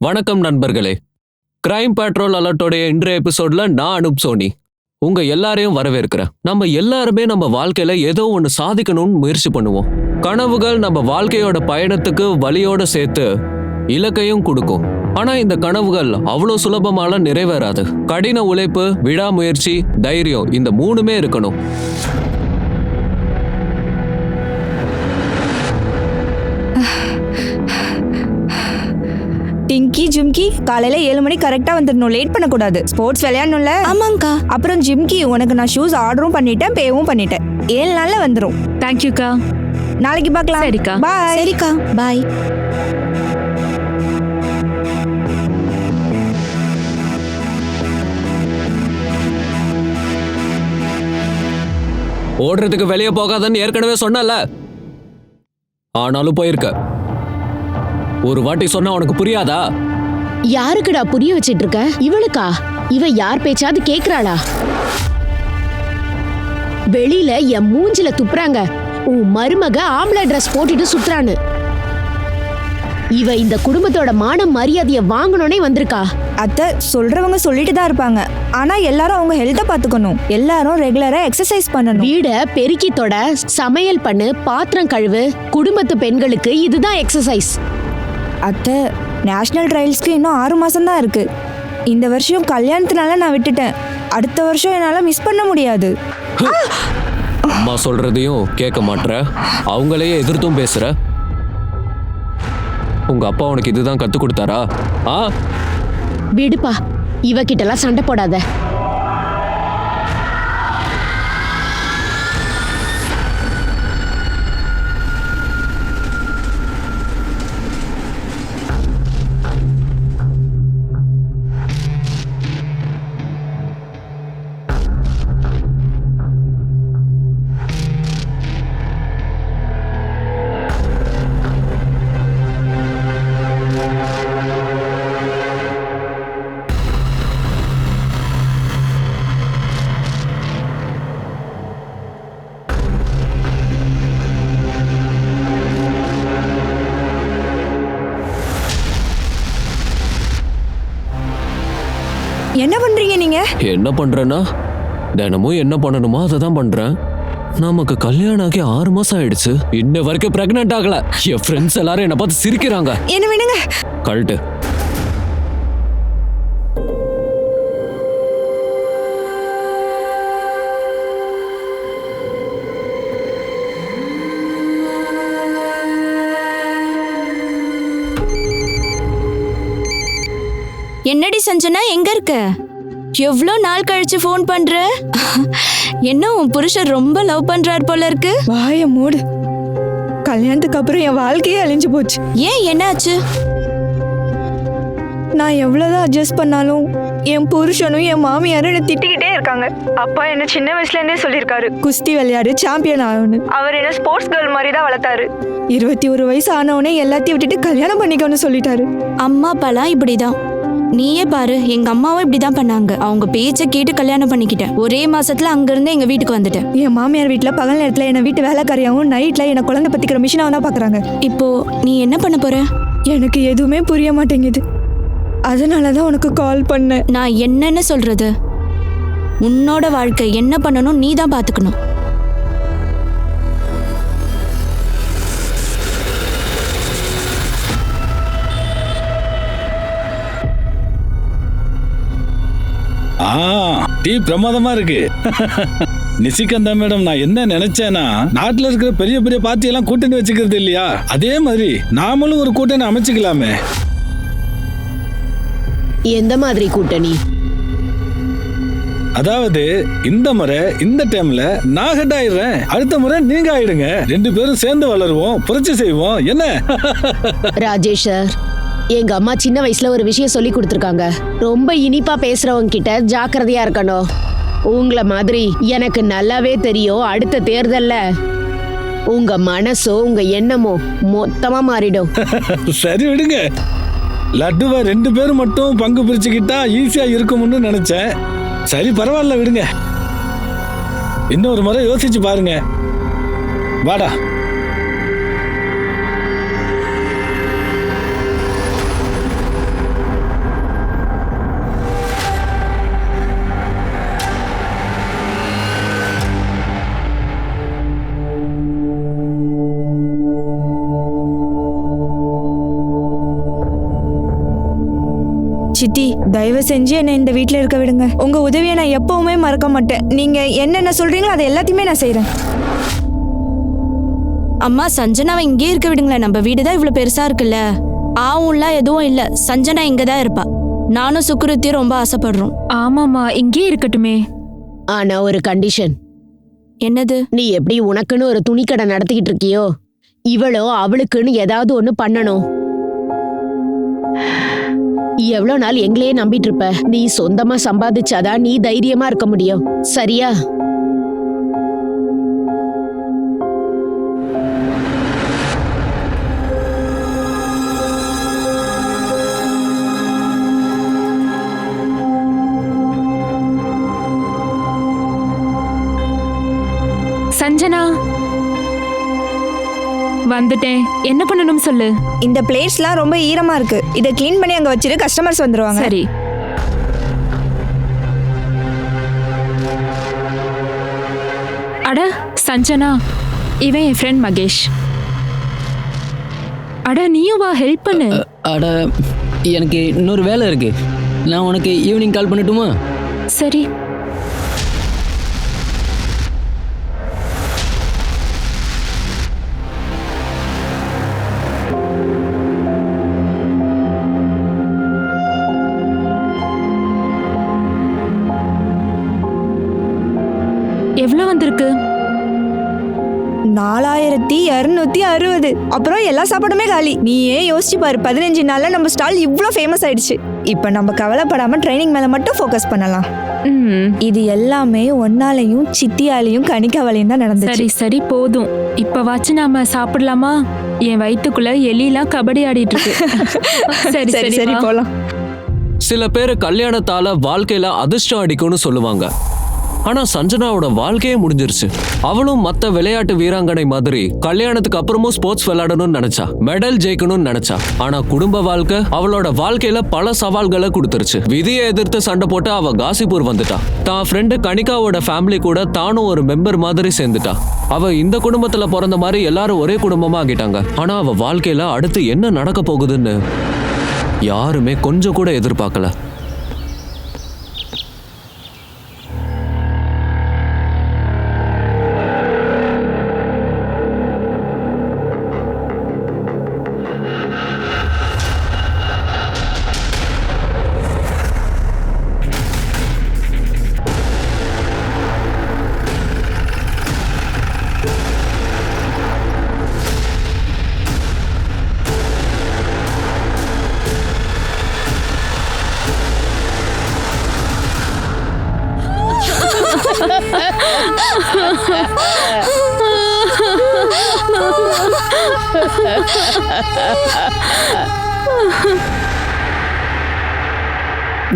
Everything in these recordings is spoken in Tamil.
வணக்கம் நண்பர்களே. கிரைம் பேட்ரோல் அலர்ட்டோடைய இன்றைய எபிசோட்ல நான் அனுப் சோனி உங்க எல்லாரையும் வரவேற்கிறேன். நம்ம எல்லாருமே நம்ம வாழ்க்கையில ஏதோ ஒன்று சாதிக்கணும்னு முயற்சி பண்ணுவோம். கனவுகள் நம்ம வாழ்க்கையோட பயணத்துக்கு வழியோட சேர்த்து இலக்கையும் கொடுக்கும். ஆனா இந்த கனவுகள் அவ்வளோ சுலபமால நிறைவேறாது. கடின உழைப்பு, விடாமுயற்சி, தைரியம், இந்த மூணுமே இருக்கணும். டிங்கி ஜிம்கி காலையில 7 மணி கரெக்டா வந்துடணும். லேட் பண்ணக்கூடாது. ஸ்போர்ட்ஸ் விளையாடணும்ல. ஆமாங்கக்கா. அப்புறம் ஜிம்கி உனக்கு நான் ஷூஸ் ஆர்டரும் பண்ணிட்டேன், பேவும் பண்ணிட்டேன். 7 நாள்ல வந்துடும். தேங்க்யூக்கா. நாளைக்கு பார்க்கலாம். சரிக்கா. பாய். சரிக்கா, பாய். ஓடுறதுக்கு வெளியே போகாதன்னு ஏற்கனவே சொன்னல, ஆனாலும் போயிருக்க. ஒரு வாட்டி சொன்னா உனக்கு புரியாதா? யாருக்குடா புரிய வச்சிட்டு இருக்க? இவளுக்கா? இவ யார் பேச்சாவது கேக்குறாளா? வெளியில என் மூஞ்சில துப்புறாங்க. உன் மருமக ஆம்பளை டிரஸ் போட்டுட்டு சுத்துறான்னு. இவ இந்த குடும்பத்தோட மான மரியாதைய வாங்கணும்னே வந்திருக்கா. அத்தை சொல்றவங்க சொல்லிட்டு தான் இருப்பாங்க. ஆனா எல்லாரும் அவங்க ஹெல்த்தை பாத்துக்கணும். எல்லாரும் ரெகுலரா எக்ஸசைஸ் பண்ணணும். வீட பெருக்கி தொட, சமையல் பண்ணு, பாத்திரம் கழுவு. குடும்பத்து பெண்களுக்கு இதுதான் எக்ஸசைஸ். அத்தை, நேஷனல் ட்ரையல்ஸ்க்கு இன்னும் 6 மாசம் தான் இருக்கு. இந்த வருஷம் கல்யாணத்தினால நான் விட்டுட்டேன். அடுத்த வருஷம் என்னால மிஸ் பண்ண முடியாது. அம்மா சொல்றதையும் கேட்க மாட்ற, அவங்களையே எதிர்த்தும் பேசுற. உங்க அப்பா உனக்கு இதுதான் கத்து கொடுத்தாரா? விடுப்பா, இவகிட்டலாம் சண்டை போடாத. என்ன பண்றீங்க நீங்க? என்ன பண்றேன்னா, தினமும் என்ன பண்ணணுமோ அதை தான் பண்றேன். நமக்கு கல்யாணம் ஆகி 6 மாசம் ஆயிடுச்சு, இன்ன வரைக்கும் பிரெக்னென்ட் ஆகல. என் ஃப்ரெண்ட்ஸ் எல்லாரும் என்ன பார்த்து சிரிக்கிறாங்க. என்ன வேணுங்க? கழட்டு. என்னடி சஞ்சனா, எங்க இருக்க? எவ்வளோ நாள் கழிச்சு ஃபோன் பண்ற? என்ன உன் புருஷன் ரொம்ப லவ் பண்றார் போல இருக்கு. வாய மூடு. கல்யாணத்துக்கு அப்புறம் என் வாழ்க்கையே அழிஞ்சு போச்சு. ஏன், என்னாச்சு? நான் எவ்வளவுதான் அட்ஜஸ்ட் பண்ணாலும் என் புருஷனும் என் மாமியாரும் என்ன திட்டிக்கிட்டே இருக்காங்க. அப்பா என்ன சின்ன வயசுல இருந்தே சொல்லியிருக்காரு, குஸ்தி விளையாடு, சாம்பியன் ஆகணும்னு. அவர் என்ன ஸ்போர்ட்ஸ் கேர்ள் மாதிரி தான் வளர்த்தாரு. 21 வயசு ஆனவனே எல்லாத்தையும் விட்டுட்டு கல்யாணம் பண்ணிக்கணும்னு சொல்லிட்டாரு. அம்மா அப்பாலாம் இப்படிதான். நீயே பாரு, எங்க அம்மாவும் இப்படிதான் பண்ணாங்க. அவங்க பேச்ச கேட்டு கல்யாணம் பண்ணிக்கிட்டேன். ஒரே மாசத்துல அங்க இருந்து எங்க வீட்டுக்கு வந்துட்டேன். என் மாமியார் வீட்டுல பகல் நேரத்துல என்ன வீட்டு வேலைக்காரியாவும், நைட்ல என்ன குழந்தை பத்திக்கிற மிஷினாவும் தான் பாக்குறாங்க. இப்போ நீ என்ன பண்ண போற? எனக்கு எதுவுமே புரிய மாட்டேங்குது. அதனாலதான் உனக்கு கால் பண்ணேன். நான் என்னன்னு சொல்றது? உன்னோட வாழ்க்கை என்ன பண்ணணும் நீ தான் பாத்துக்கணும். டீ பிரமாதமா இருக்கு. நிசிகந்தா மேடம், நான் என்ன நினைச்சேன்னா, நாட்டுல இருக்கிற பெரிய பெரிய பார்ட்டி எல்லாம் கூட்டணி வச்சுக்கிறது இல்லையா, அதே மாதிரி நாமளும் ஒரு கூட்டணி அமைச்சுக்கலாமே. எந்த மாதிரி கூட்டணி? அதாவது இந்த முறை இந்த டைம்ல நான் ஹெட் ஆயிடுறேன், அடுத்த முறை நீங்க ஆயிடுங்க. 2 பேரும் சேர்ந்து வளருவோம், புரட்சி செய்வோம். என்ன? ராஜேஷ் சார், எங்க அம்மா சின்ன வயசுல ஒரு விஷயம் சொல்லி கொடுத்துருக்காங்க. ரொம்ப இனிப்பா பேசுறவங்க கிட்ட ஜாக்கிரதையா இருக்கணும். உங்களை மாதிரி எனக்கு நல்லாவே தெரியும், அடுத்த தேர்தல்ல உங்க மனசோ உங்க எண்ணமோ மொத்தமா மாறிடும். சரி விடுங்க, லட்டுவை 2 பேரும் மட்டும் பங்கு பிரிச்சுக்கிட்டா ஈஸியா இருக்கும்னு நினைச்சேன். சரி பரவாயில்ல, விடுங்க. இன்னொரு முறை யோசிச்சு பாருங்க. வாடா. சித்தி தயவு செஞ்சு என்னை இந்த வீட்ல இருக்க விடுங்க. உங்க உதவியை நான் எப்பவுமே மறக்க மாட்டேன். நீங்க என்னென்ன சொல்றீங்களோ அதை எல்லாத்தையுமே நான் செய்றேன். அம்மா சஞ்சனாவை இங்கே இருக்க விடுங்களேன். நம்ம வீடு தான் இவ்வளவு பெருசா இருக்குல்ல. ஆவும்லாம் எதுவும் இல்ல. சஞ்சனா இங்க தான் இருப்பா. நானும் சுக்குருத்தியும் ரொம்ப ஆசைப்படுறோம். ஆமாமா, இங்கே இருக்கட்டுமே. ஆனா ஒரு கண்டிஷன். என்னது? நீ எப்படி உனக்குன்னு ஒரு துணிக்கடை நடத்திக்கிட்டு இருக்கியோ, இவளோ அவளுக்குன்னு ஏதாவது ஒண்ணு பண்ணணும். எவ்வளவு நாள் எங்களையே நம்பிட்டு இருப்ப? நீ சொந்தமா சம்பாதிச்சாதான் நீ தைரியமா இருக்க முடியும். சரியா? சஞ்சனா, வந்துட்டேன். என்ன பண்ணணும் சொல்லு. இந்த பிளேட்ஸ்லாம் ரொம்ப ஈரமா இருக்கு. இதை க்ளீன் பண்ணி அங்க வச்சிரு, கஸ்டமர்ஸ் வந்துருவாங்க. சரி. அட சஞ்சனா, இவன் என் ஃப்ரெண்ட் மகேஷ். அட நீயும் வா, ஹெல்ப் பண்ணு. அட எனக்கு இன்னொரு வேலை இருக்கு. நான் உனக்கு ஈவினிங் கால் பண்ணட்டுமா? சரி. எவ்வளவு வந்திருக்கு? 4260. அப்புறம் எல்லா சாப்பாடுமே காலி. நீயே யோசிச்சு பாரு, 15 நாள்ல நம்ம ஸ்டால் இவ்ளோ ஃபேமஸ் ஆயிடுச்சு. இப்ப நம்ம கவலைப்படாம ட்ரைனிங் மேல மட்டும் ஃபோக்கஸ் பண்ணலாம். இது எல்லாமே ஒன்னாலையும் சித்தியாலையும் கணிக்காவலையும் தான் நடந்துச்சு. சரி சரி போதும். இப்ப வாச்சு நாம சாப்பிடலாமா? என் வயித்துக்குள்ள எலிலாம் கபடி ஆடிட்டு இருக்கு. சரி சரி சரி வா. போலாம். சில பேர் கல்யாணத்தால வாழ்க்கையில அதிர்ஷ்டம் அடிக்கும்னு சொல்லுவாங்க. ஆனா சஞ்சனாவோட வாழ்க்கையே முடிஞ்சிருச்சு. அவளும் மத்த விளையாட்டு வீராங்கனை மாதிரி கல்யாணத்துக்கு அப்புறமும் ஸ்போர்ட்ஸ் விளையாடணும்னு நினைச்சா, மெடல் ஜெயிக்கணும்னு நினைச்சா. ஆனா குடும்ப வாழ்க்கை அவளோட வாழ்க்கையில பல சவால்களை கொடுத்துருச்சு. விதியை எதிர்த்து சண்டை போட்டு அவ காசிப்பூர் வந்துட்டா. தான் ஃப்ரெண்டு கணிகாவோட ஃபேமிலி கூட தானும் ஒரு மெம்பர் மாதிரி சேர்ந்துட்டா. அவ இந்த குடும்பத்துல பிறந்த மாதிரி எல்லாரும் ஒரே குடும்பமா ஆகிட்டாங்க. ஆனா அவ வாழ்க்கையில அடுத்து என்ன நடக்க போகுதுன்னு யாருமே கொஞ்சம் கூட எதிர்பார்க்கல.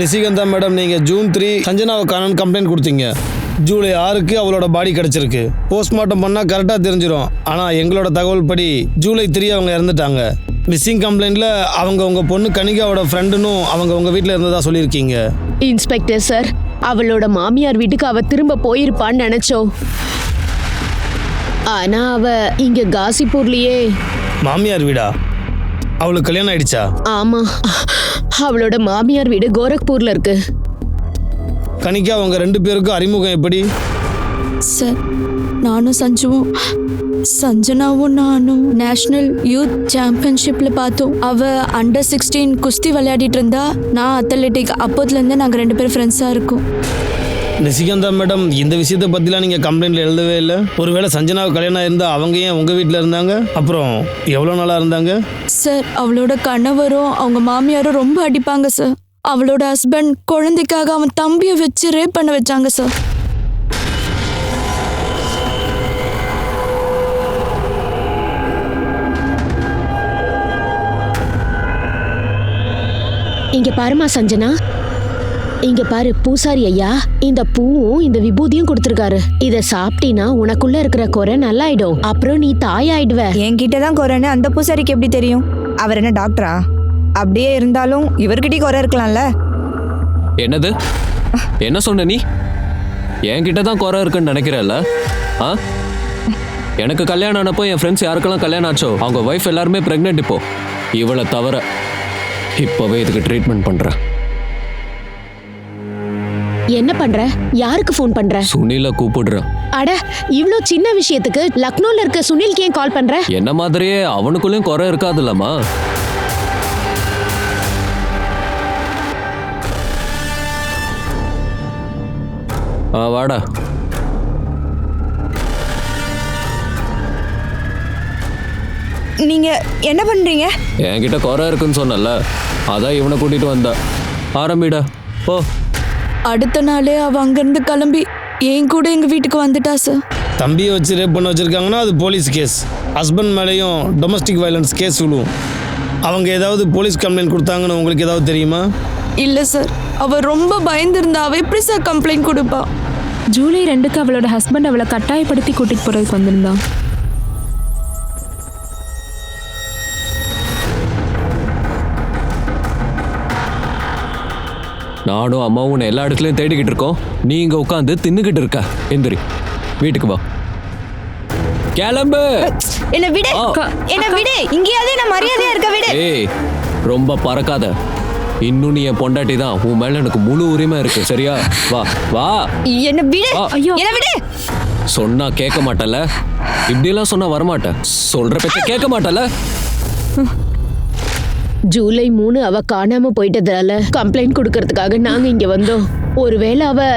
நிசிகந்தா மேடம், நீங்கள் ஜூன் 3 சஞ்சனாவை காணோன்னு கம்ப்ளைண்ட் கொடுத்தீங்க. ஜூலை 6க்கு அவளோட பாடி கிடச்சிருக்கு. போஸ்ட்மார்ட்டம் பண்ணால் கரெக்டாக தெரிஞ்சிடும். ஆனால் எங்களோட தகவல் படி ஜூலை 3 அவங்க இறந்துட்டாங்க. மிஸ்ஸிங் கம்ப்ளைண்ட்டில் அவங்க உங்கள் பொண்ணு கனிகாவோட ஃப்ரெண்டுன்னு அவங்க உங்கள் வீட்டில் இருந்ததா சொல்லியிருக்கீங்க. இன்ஸ்பெக்டர் சார், அவளோட மாமியார் வீட்டுக்கு அவ திரும்ப போயிருப்பான்னு நினைச்சோம். ஆனா அவ இங்க காசிப்பூர்லயே. மாமியார் வீடா? அவளுக்கு கல்யாணம் ஆயிடுச்சா? ஆமா, அவளோட மாமியார் வீடு கோரக்பூர்ல இருக்கு. கனிகா அவங்க 2 பேருக்கும் அறிமுகம் எப்படி? சார், நானும் சஞ்சுவும் சஞ்சனாவும் நானும் நேஷனல் யூத் சாம்பியன்ஷிப்ல பார்த்தோம். அவ அண்டர் 16 குஸ்தி விளையாடிட்டு இருந்தா, நான் அத்லெட்டிக். அப்போதுலேருந்து நாங்கள் 2 பேரும் ஃப்ரெண்ட்ஸாக இருக்கோம். நிசிகந்தா மேடம், இந்த விஷயத்தை பற்றிலாம் நீங்கள் கம்ப்ளைண்ட்டில் எழுதவே இல்லை. ஒருவேளை சஞ்சனாவுக்கு கல்யாணம் இருந்தால் அவங்க ஏன் உங்கள் வீட்டில் இருந்தாங்க? அப்புறம் எவ்வளோ நாளாக இருந்தாங்க? சார், அவளோட கணவரும் அவங்க மாமியாரும் ரொம்ப அடிப்பாங்க சார். அவளோட ஹஸ்பண்ட் குழந்தைக்காக அவன் தம்பியை வச்சு ரேப் பண்ண வச்சாங்க சார். இங்க பாருமா சஞ்சனா, இங்க பாரு பூசாரி ஐயா, இந்த பூவும் இந்த விபூதியும் கொடுத்திருக்காரு. இத சாப்பிட்டீனா உனக்குள்ள இருக்கிற குறை நல்லாயிடும். அப்புறம் நீ தாயாயிடுவ. என்கிட்ட தான் குறைன்னு அந்த பூசாரிக்கு எப்படி தெரியும்? அவர் என்ன டாக்டரா? அப்படியே இருந்தாலும் இவர்கிட்டயும் குறை இருக்கலாம்ல. என்னது? என்ன சொன்ன நீ? என்கிட்ட தான் குறை இருக்குன்னு நினைக்கிறல்ல? ஆ, எனக்கு கல்யாணம் ஆனப்போ என் ஃப்ரெண்ட்ஸ் யாருக்கெல்லாம் கல்யாணம் ஆச்சோ அவங்க ஒய்ஃப் எல்லாருமே ப்ரெக்னென்ட். இப்போ இவளை தவிர இப்போவே இதுக்கு ட்ரீட்மெண்ட் பண்ணுறேன். என்ன பண்ற? யாருக்கு ஃபோன் பண்ற? சுனில கூப்பிடுறேன். அட, இவ்ளோ சின்ன விஷயத்துக்கு லக்னோல இருக்க சுனில்க்கு ஏன் கால் பண்ற? என்ன மாதிரியே அவனுக்குள்ளேயும் குறை இருக்காதுல்லம்மா. வாடா. நீங்க என்ன பண்றீங்க? என்கிட்ட குறை இருக்குன்னு சொன்னல, அதான் இவனை கூட்டிட்டு வந்த. ஆரம்பிடா ஓ. அடுத்த நாளே அவ அங்கிருந்து கிளம்பி என் கூட எங்க வீட்டுக்கு வந்துட்டா சார். தம்பியை வச்சு ரேப் பண்ண வச்சிருக்காங்கன்னா அது போலீஸ் கேஸ். ஹஸ்பண்ட் மேலேயும் டொமஸ்டிக் வயலன்ஸ் கேஸ் விழுவும். அவங்க ஏதாவது போலீஸ் கம்ப்ளைண்ட் கொடுத்தாங்கன்னு உங்களுக்கு ஏதாவது தெரியுமா? இல்ல சார், அவ ரொம்ப பயந்துருந்தா. அவ எப்படி சார் கம்ப்ளைண்ட் கொடுப்பா? ஜூலை 2க்கு அவளோட ஹஸ்பண்ட் அவளை கட்டாயப்படுத்தி கூட்டிட்டு போறதுக்கு வந்திருந்தான். நானும் அம்மாவும் உன்னை எல்லா இடத்துலையும் தேடிக்கிட்டு இருக்கோம். நீ இங்க உட்காந்து தின்னுக்கிட்டு இருக்க. எந்திரி, வீட்டுக்கு வா. கிளம்பு. என்ன விடு, என்ன விடு. இங்கேயாவது நான் மரியாதையா இருக்க விடு. ஏய், ரொம்ப பறக்காத. இன்னும் நீ என் பொண்டாட்டி தான். உன் மேல எனக்கு முழு உரிமை இருக்கு. சரியா? வா வா. என்ன விடு. ஐயோ, என்ன விடு. சொன்னா கேட்க மாட்டல. இப்படியெல்லாம் சொன்னா வரமாட்டேன். சொல்ற பேச்ச கேட்க மாட்டல. ஜூலை 3 அவ காணாம போயிட்டதால கம்ப்ளைண்ட் கொடுக்கறதுக்காக நாங்க இங்க வந்தோம். ஒருவேளை அவ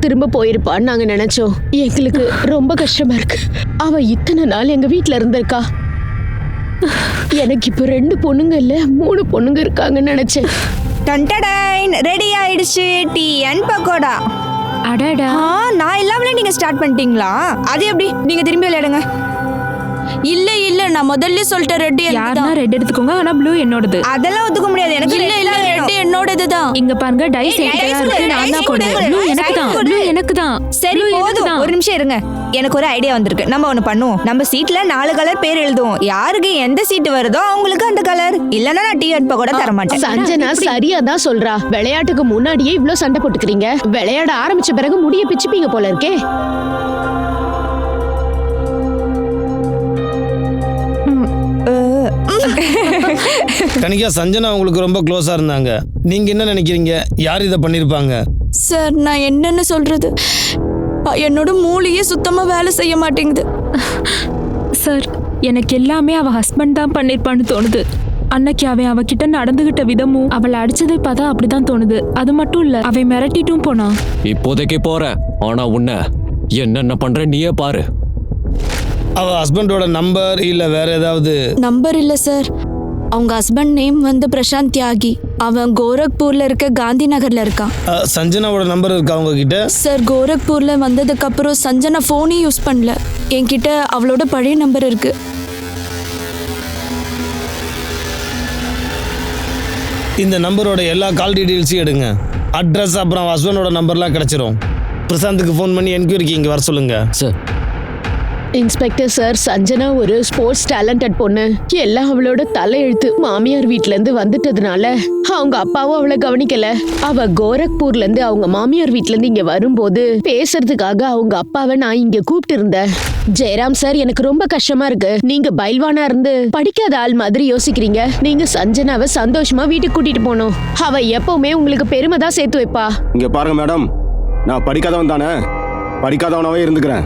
திரும்ப போயிருப்பான்னு நாங்க நினைச்சோம். எங்களுக்கு ரொம்ப கஷ்டமா இருக்கு. அவ இத்தனை நாள் எங்க வீட்டுல இருந்திருக்கா. எனக்கு இப்ப 2 பொண்ணுங்க இல்ல 3 பொண்ணுங்க இருக்காங்கன்னு நினைச்சேன். டன்டடைன், ரெடி ஆயிடுச்சு டீ அண்ட் பக்கோடா. அடடா, நான் இல்லாமலே நீங்க ஸ்டார்ட் பண்ணிட்டீங்களா? அது எப்படி? நீங்க திரும்பி விளையாடுங்க. இல்ல இல்ல, நான் முதல்ல சொல்லிட்டேன் ரெட் யாருன்னா ரெட் எடுத்துக்கோங்க, ஆனா ப்ளூ என்னோடது. அதெல்லாம் ஒத்துக்க முடியாது. எனக்கு இல்ல இல்ல, ரெட் என்னோடதுதான். இங்க பாருங்க, டைஸ் ஏய், என்கிட்ட dice இருக்கு. கொடு, நான் தான் dice போடுவேன். கொடு, ப்ளூ dice எனக்கு தான், கொடு. ப்ளூ எனக்கு தான். சரி Blue எனக்கு போதும், தான். ஒரு நிமிஷம் இருங்க. எனக்கு ஒரு ஐடியா வந்திருக்கு. நம்ம ஒண்ணு பண்ணுவோம். நம்ம சீட்ல 4 கலர் பேர் எழுதுவோம். யாருக்கு எந்த சீட் வருதோ அவங்களுக்கு அந்த கலர். இல்லன்னா நான் டீ அண்ட் பக்கோடா தர மாட்டேன். சஞ்சனா சரியா தான் சொல்றா. விளையாட்டுக்கு முன்னாடியே இவ்ளோ சண்டை போட்டுக்கிறீங்க. விளையாட ஆரம்பிச்ச பிறகு முடிய பிச்சுப்பீங்க போல இருக்கே. கனிகா, சஞ்சனா உங்களுக்கு ரொம்ப க்ளோஸா இருந்தாங்க. நீங்க என்ன நினைக்கிறீங்க? யார் இதை பண்ணிருப்பாங்க? சார், நான் என்னன்னு சொல்றது? என்னோட மூளையே சுத்தமா வேலை செய்ய மாட்டேங்குது. சார், எனக்கு எல்லாமே அவ ஹஸ்பண்ட் தான் பண்ணிருப்பான்னு தோணுது. அன்னைக்கு அவன் அவகிட்ட நடந்துகிட்ட விதமும் அவளை அடிச்சதை பார்த்தா அப்படிதான் தோணுது. அது மட்டும் இல்ல, அவன் மிரட்டிட்டும் போனான். இப்போதைக்கு போற, ஆனா உன்னை என்னென்ன பண்ற நீயே பாரு. அவ ஹஸ்பண்டோட நம்பர் இல்ல வேற ஏதாவது? நம்பர் இல்ல சார். அவங்க ஹஸ்பண்ட் நேம் வந்து பிரசாந்த் தியாகி. அவன் கோரக்பூர்ல இருக்க காந்தி நகர்ல இருக்கான். சஞ்சனாவோட நம்பர் இருக்கா அவங்க கிட்ட? சார், கோரக்பூர்ல வந்ததுக்கு அப்புறம் சஞ்சனா போனே யூஸ் பண்ணல. என்கிட்ட அவளோட பழைய நம்பர் இருக்கு. இந்த நம்பரோட எல்லா கால் டீடைல்ஸையும் எடுங்க. அட்ரஸ் அப்புறம் ஹஸ்பண்டோட நம்பர்லாம் கிடைச்சிரும். பிரசாந்துக்கு ஃபோன் பண்ணி என்கொயரிக்கு இங்கே வர சொல்லுங்க. சார், இன்ஸ்பெக்டர் சார், சஞ்சனா ஒரு ஸ்போர்ட்ஸ் டேலண்டட் பொண்ணு. எல்லாம் அவளோட தலையெழுத்து. மாமியார் வீட்ல இருந்து வந்துட்டதுனால அவங்க அப்பாவும் அவளை கவனிக்கல. அவ கோரக்பூர்ல இருந்து அவங்க மாமியார் வீட்ல இருந்து இங்க வரும்போது பேசுறதுக்காக அவங்க அப்பாவை நான் இங்க கூப்பிட்டு இருந்தேன். ஜெயராம் சார், எனக்கு ரொம்ப கஷ்டமா இருக்கு. நீங்க பைல்வானா இருந்து படிக்காத ஆள் மாதிரி யோசிக்கிறீங்க. நீங்க சஞ்சனாவை சந்தோஷமா வீட்டுக்கு கூட்டிட்டு போகணும். அவ எப்பவுமே உங்களுக்கு பெருமை தான் சேர்த்து வைப்பா. இங்க பாருங்க மேடம், நான் படிக்காதவன் தானே, படிக்காதவனாவே இருந்துக்கிறேன்.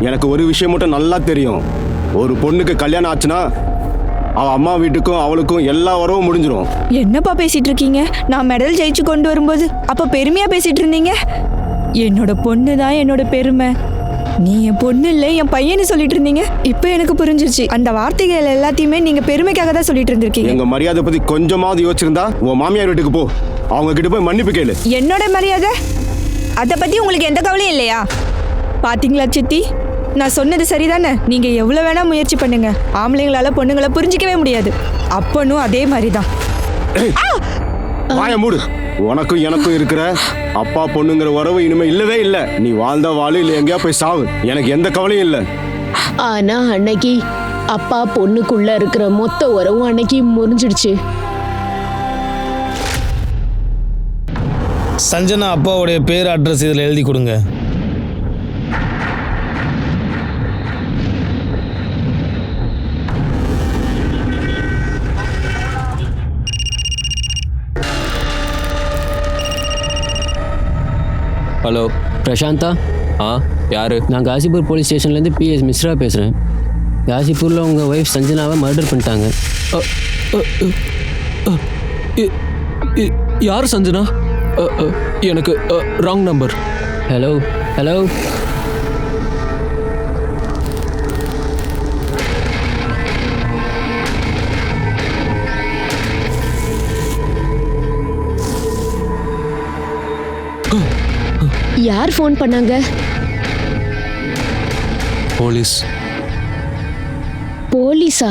எனக்கு ஒரு விஷயம் மட்டும் நல்லா தெரியும். ஒரு பொண்ணுக்கு கல்யாணம் ஆச்சுன்னா அவ அம்மா வீட்டுக்கும் அவளுக்கும் எல்லா உறவும் முடிஞ்சிடும். என்னப்பா பேசிட்டு இருக்கீங்க? நான் மெடல் ஜெயிச்சு கொண்டு வரும்போது அப்ப பெருமையா பேசிட்டு இருந்தீங்க. என்னோட பொண்ணு தான் என்னோட பெருமை. நீ என் பொண்ணு இல்லை என் பையன்னு சொல்லிட்டு இருந்தீங்க. இப்போ எனக்கு புரிஞ்சிருச்சு. அந்த வார்த்தைகள் எல்லாத்தையுமே நீங்க பெருமைக்காக தான் சொல்லிட்டு இருந்திருக்கீங்க. எங்க மரியாதை பத்தி கொஞ்சமாவது யோசிச்சிருந்தா உன் மாமியார் வீட்டுக்கு போ, அவங்க கிட்ட போய் மன்னிப்பு கேளு. என்னோட மரியாதை அதை பத்தி உங்களுக்கு எந்த கவலையும் இல்லையா? பாத்தீங்களா சித்தி, நான் சொன்னது சரிதானே? நீங்க எவ்வளவு வேணா முயற்சி பண்ணுங்க, ஆம்பளைங்களால பொண்ணுங்களை புரிஞ்சிக்கவே முடியாது. அப்பனும் அதே மாதிரிதான். வாய மூடு. உனக்கும் எனக்கும் இருக்கிற அப்பா பொண்ணுங்கிற உறவு இனிமே இல்லவே இல்ல. நீ வாழ்ந்தா வாழு, இல்ல எங்கேயா போய் சாவு. எனக்கு எந்த கவலையும் இல்ல. ஆனா அன்னைக்கு அப்பா பொண்ணுக்குள்ள இருக்கிற மொத்த உறவும் அன்னைக்கு முறிஞ்சிடுச்சு. சஞ்சனா அப்பாவுடைய பேர், அட்ரஸ் இதில் எழுதி கொடுங்க. ஹலோ. பிரசாந்தா, ஆ யாரு? நான் காசிப்பூர் போலீஸ் ஸ்டேஷன்லேருந்து பிஎஸ் மிஸ்ரா பேசுகிறேன். காசிப்பூரில் உங்கள் ஒய்ஃப் சஞ்சனாவை மர்டர் பண்ணிட்டாங்க. யார் சஞ்சனா? எனக்கு ராங் நம்பர். Hello hello. யார் ஃபோன் பண்ணாங்க? போலீஸ். போலீஸா?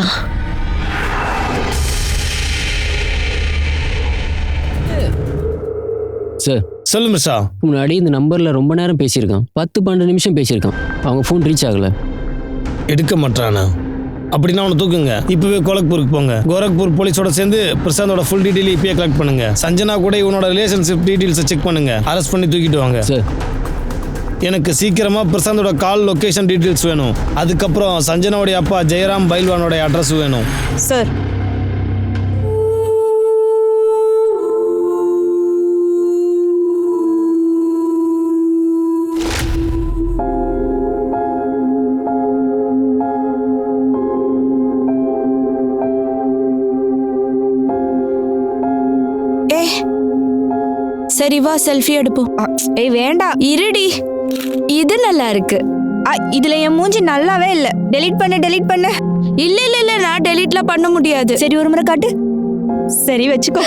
சார், சொல்லு மிஸ்ரா. முன்னாடி இந்த நம்பரில் ரொம்ப நேரம் பேசியிருக்கான். 10-12 நிமிஷம் பேசியிருக்கான். அவங்க ஃபோன் ரீச் ஆகலை. எடுக்க மாட்டானா? அப்படின்னா அவனை தூக்குங்க. இப்பவே கோரக்பூருக்கு போங்க. கோரக்பூர் போலீஸோட சேர்ந்து பிரசாந்தோட ஃபுல் டீட்டெயில் இப்பயே கலெக்ட் பண்ணுங்க. சஞ்சனா கூட இவனோட ரிலேஷன்ஷிப் டீட்டெயில்ஸை செக் பண்ணுங்க. அரெஸ்ட் பண்ணி தூக்கிட்டு வாங்க. சார், எனக்கு சீக்கிரமா பிரசாந்தோட கால் லொகேஷன் டீட்டெயில்ஸ் வேணும். அதுக்கப்புறம் சஞ்சனாவுடைய அப்பா ஜெயராம் பைல்வானோட அட்ரஸ் வேணும். சார். சரி வா செல்ஃபி எடுப்போம். ஏய் வேண்டாம். இருடி, இது நல்லா இருக்கு. இதுல என் மூஞ்சி நல்லாவே இல்ல. டெலீட் பண்ணு. இல்ல இல்ல இல்ல, நான் டெலீட்லாம் பண்ண முடியாது. சரி ஒரு முறை காட்டு. சரி வச்சுக்கோ.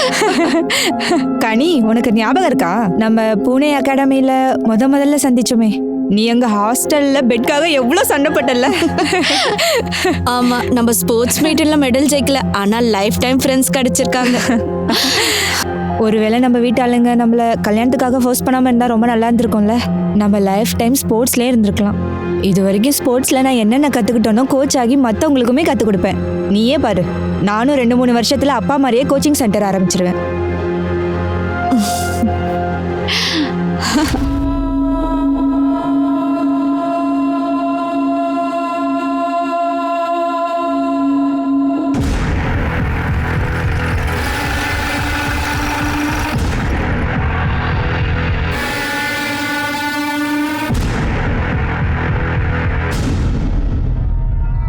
கனி, உனக்கு ஞாபகம் இருக்கா நம்ம பூனே அகாடமியில முதல்ல சந்திச்சோமே? நீ எங்க ஹாஸ்டல்ல பெட்காக எவ்வளவு சண்டை பட்டல. ஆமா, நம்ம ஸ்போர்ட்ஸ் மீட்ல மெடல் ஜெயிக்கல, ஆனா லைஃப் டைம் ஃப்ரெண்ட்ஸ் கிடைச்சிருக்காங்க. ஒருவேளை நம்ம வீட்டாளுங்க நம்மள கல்யாணத்துக்காக ஃபோர்ஸ் பண்ணாம இருந்தா ரொம்ப நல்லா இருந்திருக்கும்ல. நம்ம லைஃப் டைம் ஸ்போர்ட்ஸ்லயே இருந்திருக்கலாம். இது வரைக்கும் ஸ்போர்ட்ஸ்ல நான் என்னென்ன கத்துக்கிட்டோனோ கோச் ஆகி மத்தவங்களுக்குமே கத்து கொடுப்பேன். நீயே பாரு, நானும் 2-3 வருஷத்துல அப்பா மாதிரியே கோச்சிங் சென்டர் ஆரம்பிச்சிருவேன்.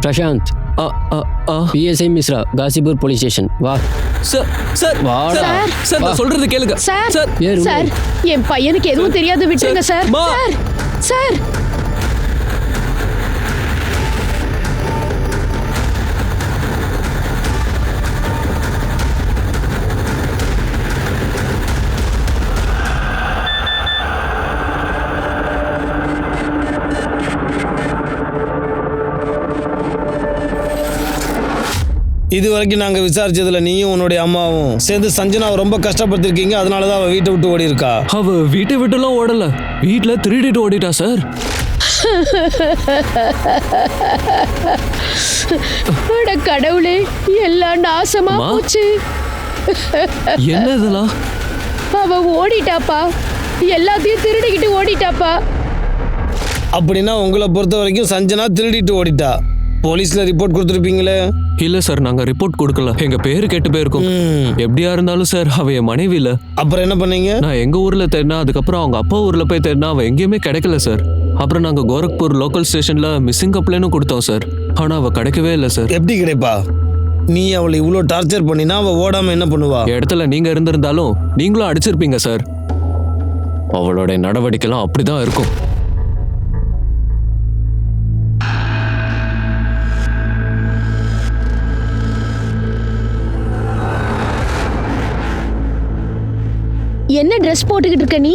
Prashanth, PSI Mishra, Ghazipur police station. வா சார். சார் வாடா. சார் நான் சொல்றது கேளுங்க. சார் சார் சார், என் பையனுக்கு எதுவும் தெரியாது, விட்டுருங்க சார். Sir sir. இது வரைக்கும் நாங்கள் விசாரிச்சதுல நீயும் உன்னுடைய அம்மாவும் சேர்ந்து சஞ்சனாவை ரொம்ப கஷ்டப்படுத்திருக்கீங்க. அதனால தான் அவள் வீட்டை விட்டு ஓடி இருக்கா. அவ வீட்டை விட்டுலாம் ஓடல, வீட்டுல திருடிட்டு ஓடிட்டா சார். கடவுளே, எல்லாம் நாசமா போச்சு. என்ன இதெல்லாம்? அவ ஓடிட்டாப்பா, எல்லாத்தையும் திருடிக்கிட்டு ஓடிட்டாப்பா. அப்படின்னா உங்களை பொறுத்த வரைக்கும் சஞ்சனா திருடிட்டு ஓடிட்டா. போலீஸ்ல ரிப்போர்ட் கொடுத்துருப்பீங்களே? இல்ல சார், நாங்க ரிப்போர்ட் கொடுக்கல. எங்க பேரு கெட்டு போயிருக்கும். எப்படியா இருந்தாலும் சார், அவ என் மனைவி இல்ல. அப்புறம் என்ன பண்ணீங்க? நான் எங்க ஊர்ல தேடினா, அதுக்கப்புறம் அவங்க அப்பா ஊர்ல போய் தேடினா அவ எங்கேயுமே கிடைக்கல சார். அப்புறம் நாங்க கோரக்பூர் லோக்கல் ஸ்டேஷன்ல மிஸ்ஸிங் கம்ப்ளைனும் கொடுத்தோம் சார். ஆனா அவ கிடைக்கவே இல்லை சார். எப்படி கிடைப்பா? நீ அவளை இவ்வளோ டார்ச்சர் பண்ணினா அவ ஓடாம என்ன பண்ணுவா? இடத்துல நீங்க இருந்திருந்தாலும் நீங்களும் அடிச்சிருப்பீங்க சார். அவளோட நடவடிக்கைலாம் அப்படிதான் இருக்கும். என்ன ட்ரெஸ் போட்டுக்கிட்டு இருக்க நீ?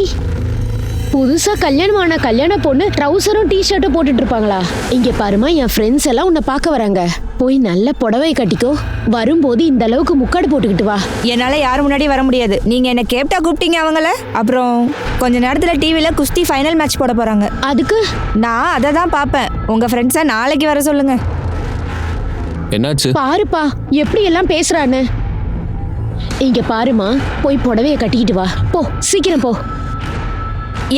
புதுசா கல்யாணமான கல்யாண பொண்ணு ட்ரவுசரும் டிஷர்ட்டும் போட்டுட்டு இருப்பாங்களா? இங்க பாருமா, என் ஃப்ரெண்ட்ஸ் எல்லாம் உன்னை பார்க்க வராங்க. போய் நல்ல புடவை கட்டிக்கோ. வரும்போது இந்த அளவுக்கு முக்காடு போட்டுக்கிட்டு வா. என்னால யாரும் முன்னாடி வர முடியாது. நீங்க என்ன கேப்டா கூப்பிட்டீங்க அவங்கள. அப்புறம் கொஞ்ச நேரத்துல டிவில குஸ்தி ஃபைனல் மேட்ச் போட போறாங்க. அதுக்கு நான் அதை தான் பார்ப்பேன். உங்க ஃப்ரெண்ட்ஸை நாளைக்கு வர சொல்லுங்க. என்னாச்சு? பாருப்பா எப்படி எல்லாம் பேசுறான்னு. இங்க பாருமா, போய் புடவைய கட்டிக்கிட்டு வா. போ, சீக்கிரம் போ.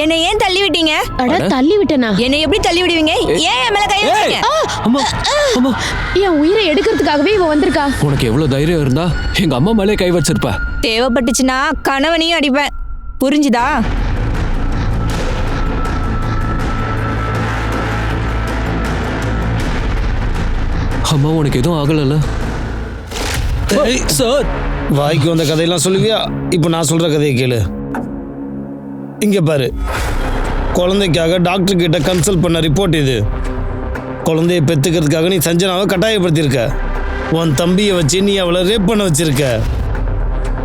என்னை ஏன் தள்ளி விட்டீங்க? அட, தள்ளி விட்டனா? என்னை எப்படி தள்ளி விடுவீங்க? ஏன் என் மேல கை வச்சீங்க? அம்மா, அம்மா, என் உயிரை எடுக்கிறதுக்காகவே இவ வந்திருக்கா. உனக்கு எவ்வளவு தைரியம் இருந்தா எங்க அம்மா மேலே கை வச்சிருப்ப. தேவைப்பட்டுச்சுன்னா கணவனையும் அடிப்பேன். புரிஞ்சுதா? அம்மா உனக்கு எதுவும் ஆகலைல்ல? சார் வாய்க்கு வந்த கதையெல்லாம் சொல்லுவியா? இப்போ நான் சொல்ற கதையை கேளு. இங்க பாரு, குழந்தைக்காக டாக்டர் கிட்ட கன்சல்ட் பண்ண ரிப்போர்ட் இது. குழந்தைய பெத்துக்கிறதுக்காக நீ சஞ்சனாவை கட்டாயப்படுத்தியிருக்க. உன் தம்பியை வச்சு நீ அவளை ரேப் பண்ண வச்சிருக்க.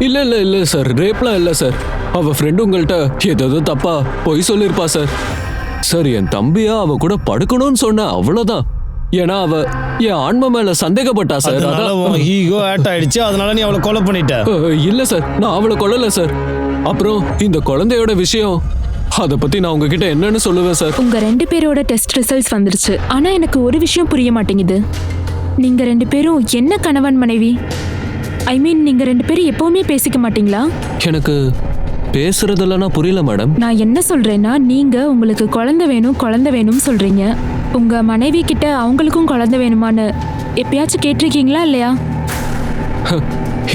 இல்ல சார், ரேப்லாம் இல்லை சார். அவ ஃப்ரெண்டு உங்கள்கிட்ட ஏதோ தப்பா பொய் சொல்லியிருப்பா சார். சார் என் தம்பியா அவ கூட படுக்கணும்னு சொன்ன, அவ்வளோதான். ஏன்னா அவ என் ஆன்மா மேல சந்தேகப்பட்டா சார். ஈகோ ஆட் ஆயிடுச்சு, அதனால நீ அவளை கொலை பண்ணிட்ட. இல்ல சார், நான் அவளை கொல்லல சார். அப்புறம் இந்த குழந்தையோட விஷயம், அதை பத்தி நான் உங்ககிட்ட என்னன்னு சொல்லுவேன் சார். உங்க 2 பேரோட டெஸ்ட் ரிசல்ட்ஸ் வந்துருச்சு. ஆனா எனக்கு ஒரு விஷயம் புரிய மாட்டேங்குது. நீங்க 2 பேரும் என்ன கணவன் மனைவி? ஐ மீன், நீங்க 2 பேரும் எப்பவுமே பேசிக்க மாட்டீங்களா? எனக்கு பேசுறதெல்லாம் புரியல மேடம். நான் என்ன சொல்றேன்னா, நீங்க உங்களுக்கு குழந்தை வேணும்னு சொல்றீங்க. உங்க மனைவி கிட்ட அவங்களுக்கும் குழந்தை வேணுமான்னு எப்பயாச்சும் கேட்டிருக்கீங்களா இல்லையா?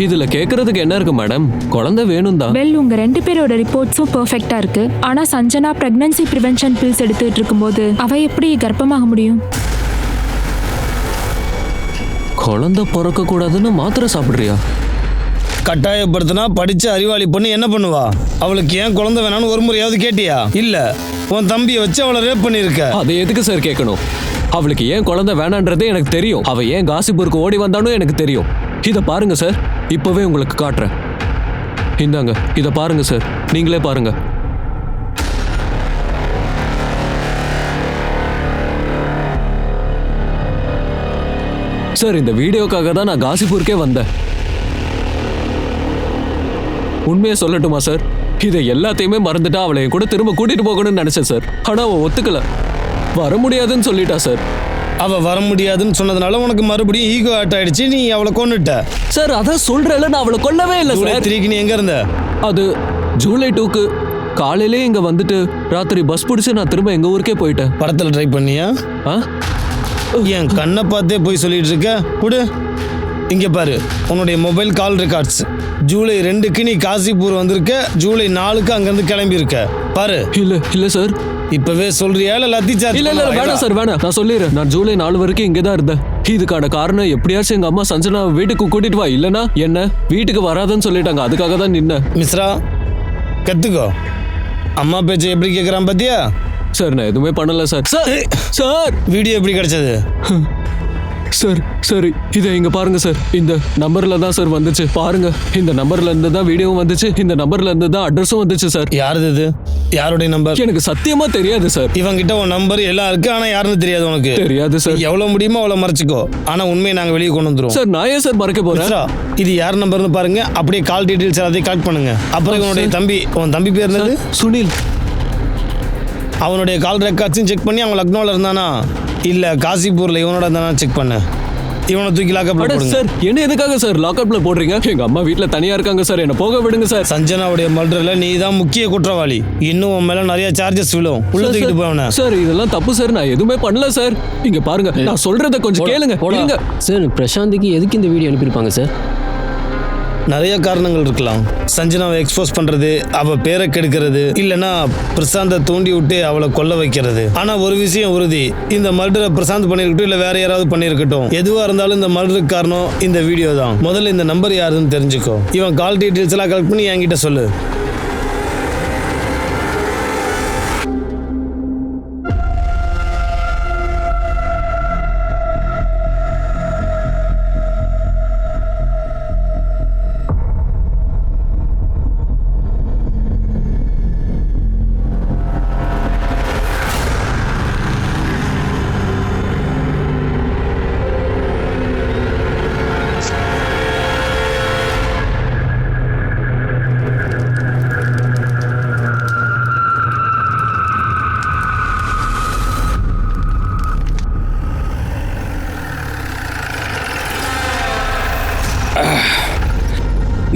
இதுல கேக்குறதுக்கு என்ன இருக்கு மேடம்? குழந்தை வேணும் தான். வெல், உங்க 2 பேரோட ரிப்போர்ட்ஸும் பெர்ஃபெக்ட்டா இருக்கு. ஆனா சஞ்சனா பிரெக்னன்சி ப்ரிவென்ஷன் பில்ஸ் எடுத்துட்டு இருக்கும்போது அவ எப்படி கர்ப்பமாக முடியும்? குழந்தை பிறக்க கூடாதுன்னு மாத்திரை சாப்பிடுறியா? கட்டாயப்படுத்தினா படிச்ச அறிவாளி பொண்ணு என்ன பண்ணுவா? அவளுக்கு ஏன் குழந்தை வேணான்னு ஒரு முறையாவது கேட்டியா? இல்ல, உன் தம்பியை வச்சு அவளை ரேப் பண்ணிருக்க. அதை எதுக்கு சார் கேட்கணும்? அவளுக்கு ஏன் குழந்தை வேணான்றதே எனக்கு தெரியும். அவ ஏன் காசிபூருக்கு ஓடி வந்தாலும் எனக்கு தெரியும். இதை பாருங்க சார், இப்பவே உங்களுக்கு காட்டுறேன். இந்தாங்க, இதை பாருங்க சார், நீங்களே பாருங்க. சார், இந்த வீடியோக்காக தான் நான் காசிபூருக்கே வந்தேன். உண்மையை சொல்லட்டுமா சார்? இதை எல்லாத்தையுமே மறந்துட்டா அவளை என் கூட திரும்ப கூட்டிட்டு போகணும்னு நினைச்சேன் சார். ஆனா அவ ஒத்துக்கல, வர முடியாதுன்னு சொல்லிட்டா சார். அவ வர முடியாதுன்னு சொன்னதுனால உனக்கு மறுபடியும் ஈகோ ஆட் ஆயிடுச்சு, நீ அவளை கொன்னுட்ட. சார் அதான் சொல்றேன்ல, நான் அவளை கொல்லவே இல்லை ஜூலை சார். 3க்கு நீ எங்க இருந்த? அது ஜூலை 2க்கு காலையிலே இங்க வந்துட்டு ராத்திரி பஸ் பிடிச்சு நான் திரும்ப எங்க ஊருக்கே போயிட்டேன். படத்துல ட்ரை பண்ணியா? ஆ? என் கண்ணை பார்த்தே போய் சொல்லிட்டு இருக்க. குடு, இங்க பாரு உன்னுடைய மொபைல் கால் ரெக்கார்ட்ஸ். ஜூலை 2க்கு நீ காசிபூர் வந்திருக்க, ஜூலை 4க்கு அங்கிருந்து கிளம்பி இருக்க. பாரு. இல்ல சார். இப்பவே சொல்றியா இல்ல லத்தி சார்ஜ்? இல்ல வேணாம் சார், வேணாம். நான் சொல்லிடுறேன், நான் ஜூலை 4 வரைக்கும் இங்கே தான் இருந்தேன். இதுக்கான காரணம் எப்படியாச்சும் எங்க அம்மா சஞ்சனா வீட்டுக்கு கூட்டிட்டு வா, இல்லனா என்ன வீட்டுக்கு வராதுன்னு சொல்லிட்டாங்க. அதுக்காக தான் நின்ன. மிஸ்ரா, கத்துக்கோ. அம்மா பேச்சை எப்படி கேட்குறான் பாத்தியா? சார் நான் எதுவுமே பண்ணல சார். சார் வீடியோ எப்படி கிடைச்சது? சார் சரி, இதை இங்க பாருங்க சார். இந்த நம்பர்ல தான் சார் வந்துச்சு. பாருங்க, இந்த நம்பர்ல இருந்து தான் வீடியோவும் வந்துச்சு, இந்த நம்பர்ல இருந்து தான் அட்ரஸும் வந்துச்சு சார். யாருது இது? யாருடைய நம்பர்? எனக்கு சத்தியமா தெரியாது சார். இவன் கிட்ட உன் நம்பர் எல்லாம் இருக்கு, ஆனா யாருன்னு தெரியாது உனக்கு? தெரியாது சார். எவ்வளவு முடியுமோ அவ்வளவு மறைச்சிக்கோ, ஆனா உண்மையை நாங்க வெளியே கொண்டு வந்துருவோம். சார் நான் ஏன் சார் மறைக்க போறேன்? இது யார் நம்பர்னு பாருங்க, அப்படியே கால் டீடைல்ஸ் எல்லாத்தையும் கலெக்ட் பண்ணுங்க. அப்புறம் இவனுடைய தம்பி, உன் தம்பி பேர் என்னது? சுனில். அவனுடைய கால் ரெக்கார்ட்ஸும் செக் பண்ணி அவன் லக்னோவில் இருந்தானா இல்லை காசிபூரில் இவனோட இருந்தானா செக் பண்ண. இவனை தூக்கி லாக்கப்ல போடுங்க. சார் என்ன எதுக்காக சார் லாக்கப்ல போடுறீங்க? எங்க அம்மா வீட்ல தனியா இருக்காங்க சார், என்ன போக விடுங்க சார். சஞ்சனாவுடைய மர்டர்ல நீ தான் முக்கிய குற்றவாளி. இன்னும் உன் மேல நிறைய சார்ஜஸ் விழும். உள்ள தூக்கிட்டு போவன. சார் இதெல்லாம் தப்பு சார், நான் எதுவுமே பண்ணல சார். இங்க பாருங்க, நான் சொல்றத கொஞ்சம் கேளுங்க. சார் பிரசாந்திக்கு எதுக்கு இந்த வீடியோ அனுப்பியிருப்பாங்க சார்? நிறைய காரணங்கள் இருக்கலாம். சஞ்சனாவை எக்ஸ்போஸ் பண்றது, அவ பேரை கெடுக்கிறது, இல்லைன்னா பிரசாந்தை தூண்டி விட்டு அவளை கொல்ல வைக்கிறது. ஆனா ஒரு விஷயம் உறுதி, இந்த மர்டரை பிரசாந்த் பண்ணிருக்கட்டும் இல்ல வேற யாராவது பண்ணிருக்கட்டும், எதுவா இருந்தாலும் இந்த மர்டருக்கு காரணம் இந்த வீடியோ தான். முதல்ல இந்த நம்பர் யாருன்னு தெரிஞ்சுக்கோ. இவன் கால் டீடைல்ஸ் எல்லாம் கலெக்ட் பண்ணி என்கிட்ட சொல்லு.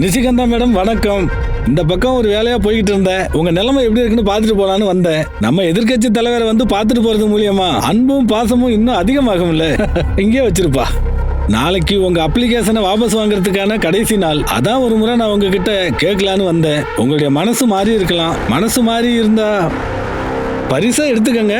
நிசிகந்தா மேடம் வணக்கம். இந்த பக்கம் ஒரு வேலையா போய்கிட்டு இருந்தேன். உங்க நிலைமை எப்படி இருக்குன்னு பார்த்துட்டு போலான்னு வந்தேன். நம்ம எதிர்க்கட்சி தலைவரை வந்து பார்த்துட்டு போறது மூலியமா அன்பும் பாசமும் இன்னும் அதிகமாகும்ல. இங்கே வச்சிருப்பா. நாளைக்கு உங்க அப்ளிகேஷனை வாபஸ் வாங்குறதுக்கான கடைசி நாள். அதான் ஒரு முறை நான் உங்ககிட்ட கேட்கலான்னு வந்தேன். உங்களுடைய மனசு மாறி இருக்கலாம். மனசு மாறி இருந்தா பரிசா எடுத்துக்கங்க.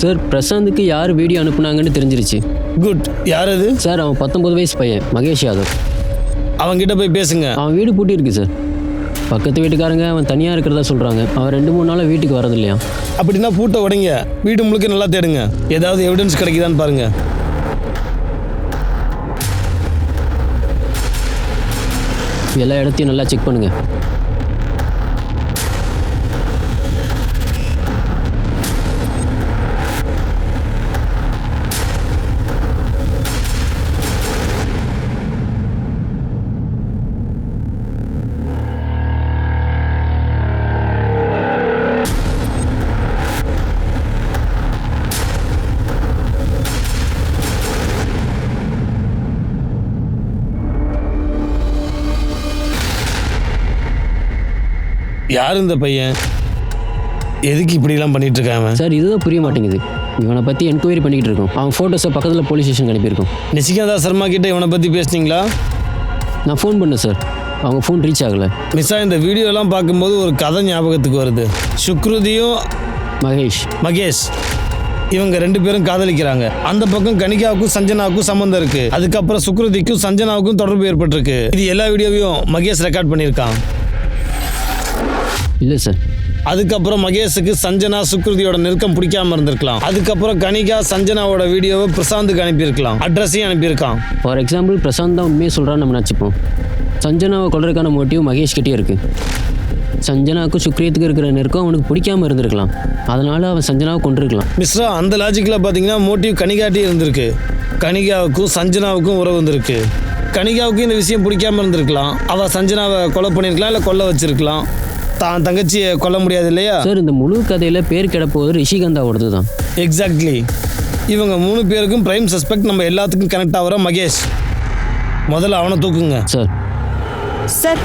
சார் பிரசாந்துக்கு யார் வீடியோ அனுப்புனாங்கன்னு தெரிஞ்சிருச்சு. குட். யார் அது? சார் அவன் 19 வயசு பையன் மகேஷ் யாதவ். அவன்கிட்ட போய் பேசுங்க. அவன் வீடு பூட்டி இருக்கு சார். பக்கத்து வீட்டுக்காரங்க அவன் தனியாக இருக்கிறதா சொல்கிறாங்க. அவன் 2-3 நாளாக வீட்டுக்கு வரது இல்லையா. அப்படின்னா பூட்டை உடைங்க, வீடு முழுக்க நல்லா தேடுங்க, ஏதாவது எவிடன்ஸ் கிடைக்குதான்னு பாருங்க. எல்லா இடத்தையும் நல்லா செக் பண்ணுங்கள். யார் இந்த பையன்? எதுக்கு இப்படிலாம் பண்ணிட்டு இருக்கான்? சார் இதுதான் புரிய மாட்டேங்குது. இவனை பற்றி என்கொயரி பண்ணிக்கிட்டு இருக்கோம். அவன் ஃபோட்டோஸை பக்கத்தில் போலீஸ் ஸ்டேஷன் அனுப்பியிருக்கோம். நிசிகாந்தா சர்மா கிட்ட இவனை பற்றி பேசுனீங்களா? நான் ஃபோன் பண்ணேன் சார், அவங்க ஃபோன் ரீச் ஆகலை. மிஸ்ஸா, இந்த வீடியோலாம் பார்க்கும்போது ஒரு கதை ஞாபகத்துக்கு வருது. சுக்ருதியும் மகேஷ் இவங்க 2 பேரும் காதலிக்கிறாங்க. அந்த பக்கம் கனிகாவுக்கும் சஞ்சனாவுக்கும் சம்பந்தம் இருக்கு. அதுக்கப்புறம் சுக்ருதிக்கும் சஞ்சனாவுக்கும் தொடர்பு ஏற்பட்டிருக்கு. இது எல்லா வீடியோவையும் மகேஷ் ரெக்கார்ட் பண்ணியிருக்கான். இல்லை சார். அதுக்கப்புறம் மகேஷுக்கு சஞ்சனா சுக்ருதியோட நெருக்கம் பிடிக்காம இருந்திருக்கலாம். அதுக்கப்புறம் கனிகா சஞ்சனாவோட வீடியோவை பிரசாந்துக்கு அனுப்பியிருக்கலாம், அட்ரஸையும் அனுப்பியிருக்கான். ஃபார் எக்ஸாம்பிள் பிரசாந்த் தான் உண்மையை சொல்கிறான்னு நம்ம நினச்சிப்போம். சஞ்சனாவை கொள்றதுக்கான மோட்டிவ் மகேஷ் கிட்டே இருக்குது. சஞ்சனாவுக்கும் சுக்ரியத்துக்கு இருக்கிற நெருக்கம் அவனுக்கு பிடிக்காம இருந்திருக்கலாம். அதனால அவன் சஞ்சனாவை கொண்டிருக்கலாம். மிஸ்ரா, அந்த லாஜிக்கில் பார்த்தீங்கன்னா மோட்டிவ் கனிகாட்டி இருந்திருக்கு. கனிகாவுக்கும் சஞ்சனாவுக்கும் உறவு வந்திருக்கு. கனிகாவுக்கும் இந்த விஷயம் பிடிக்காம இருந்திருக்கலாம். அவள் சஞ்சனாவை கொலை பண்ணியிருக்கலாம், இல்லை கொல்ல வச்சிருக்கலாம். தான் தங்கச்சியை கொல்ல முடியாது இல்லையா சார்? இந்த முழு கதையில் பேர் கிடப்போது ரிஷிகந்தாவோடது தான். எக்ஸாக்ட்லி. இவங்க 3 பேருக்கும் பிரைம் சஸ்பெக்ட் நம்ம எல்லாத்துக்கும் கனெக்ட் ஆகிற மகேஷ். முதல்ல அவனை தூக்குங்க. சார்,